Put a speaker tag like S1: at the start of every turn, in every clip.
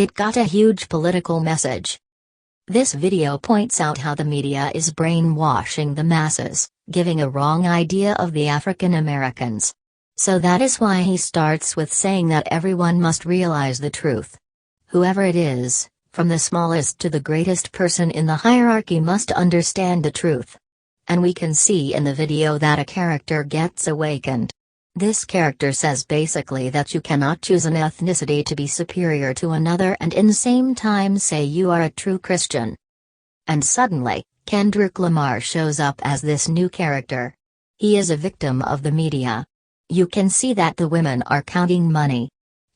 S1: It got a huge political message. This video points out how the media is brainwashing the masses, giving a wrong idea of the African Americans. So that is why he starts with saying that everyone must realize the truth. Whoever it is, from the smallest to the greatest person in the hierarchy, must understand the truth. And we can see in the video that a character gets awakened. This character says basically that you cannot choose an ethnicity to be superior to another and in the same time say you are a true Christian. And suddenly, Kendrick Lamar shows up as this new character. He is a victim of the media. You can see that the women are counting money.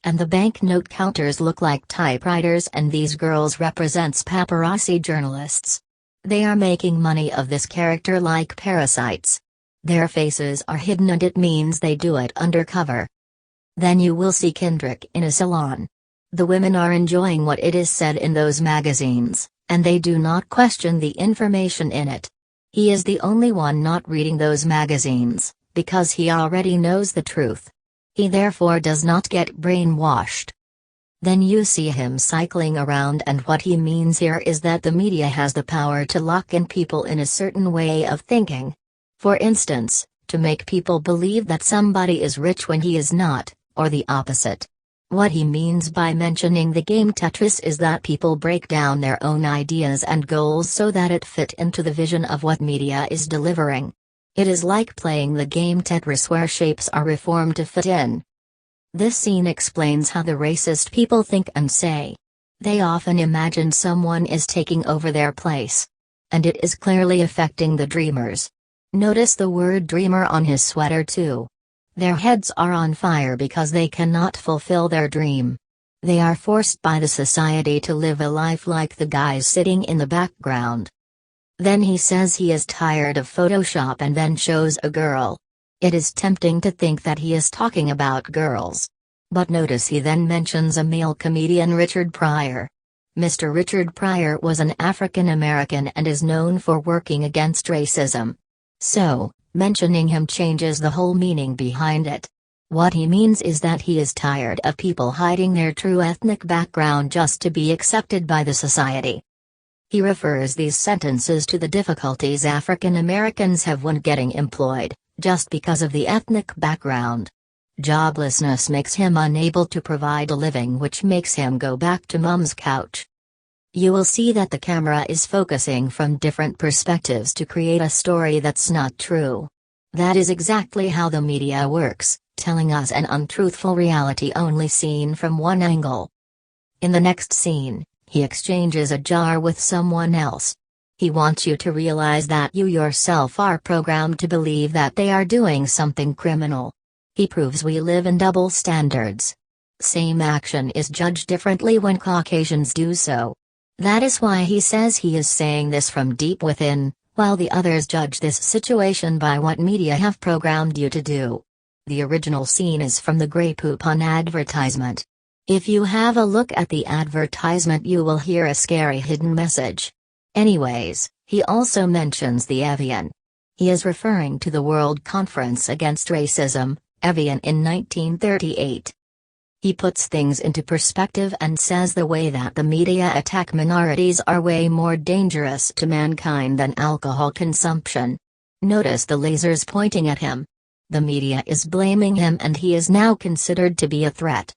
S1: And the banknote counters look like typewriters, and these girls represents paparazzi journalists. They are making money of this character like parasites. Their faces are hidden and it means they do it undercover. Then you will see Kendrick in a salon. The women are enjoying what it is said in those magazines, and they do not question the information in it. He is the only one not reading those magazines, because he already knows the truth. He therefore does not get brainwashed. Then you see him cycling around, and what he means here is that the media has the power to lock in people in a certain way of thinking. For instance, to make people believe that somebody is rich when he is not, or the opposite. What he means by mentioning the game Tetris is that people break down their own ideas and goals so that it fit into the vision of what media is delivering. It is like playing the game Tetris where shapes are reformed to fit in. This scene explains how the racist people think and say. They often imagine someone is taking over their place. And it is clearly affecting the dreamers. Notice the word dreamer on his sweater too. Their heads are on fire because they cannot fulfill their dream. They are forced by the society to live a life like the guys sitting in the background. Then he says he is tired of Photoshop and then shows a girl. It is tempting to think that he is talking about girls. But notice he then mentions a male comedian, Richard Pryor. Mr. Richard Pryor was an African American and is known for working against racism. So, mentioning him changes the whole meaning behind it. What he means is that he is tired of people hiding their true ethnic background just to be accepted by the society. He refers these sentences to the difficulties African Americans have when getting employed, just because of the ethnic background. Joblessness makes him unable to provide a living, which makes him go back to mom's couch. You will see that the camera is focusing from different perspectives to create a story that's not true. That is exactly how the media works, telling us an untruthful reality only seen from one angle. In the next scene, he exchanges a jar with someone else. He wants you to realize that you yourself are programmed to believe that they are doing something criminal. He proves we live in double standards. Same action is judged differently when Caucasians do so. That is why he says he is saying this from deep within, while the others judge this situation by what media have programmed you to do. The original scene is from the Grey Poupon advertisement. If you have a look at the advertisement, you will hear a scary hidden message. Anyways, he also mentions the Evian. He is referring to the World Conference Against Racism, Evian, in 1938. He puts things into perspective and says the way that the media attack minorities are way more dangerous to mankind than alcohol consumption. Notice the lasers pointing at him. The media is blaming him and he is now considered to be a threat.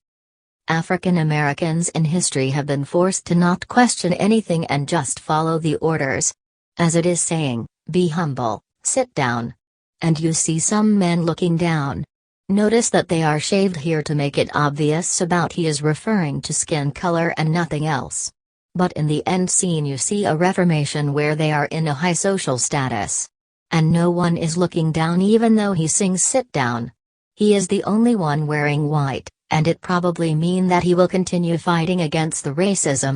S1: African Americans in history have been forced to not question anything and just follow the orders. As it is saying, be humble, sit down. And you see some men looking down. Notice that they are shaved here to make it obvious about he is referring to skin color and nothing else. But in the end scene you see a reformation where they are in a high social status. And no one is looking down even though he sings sit down. He is the only one wearing white, and it probably means that he will continue fighting against the racism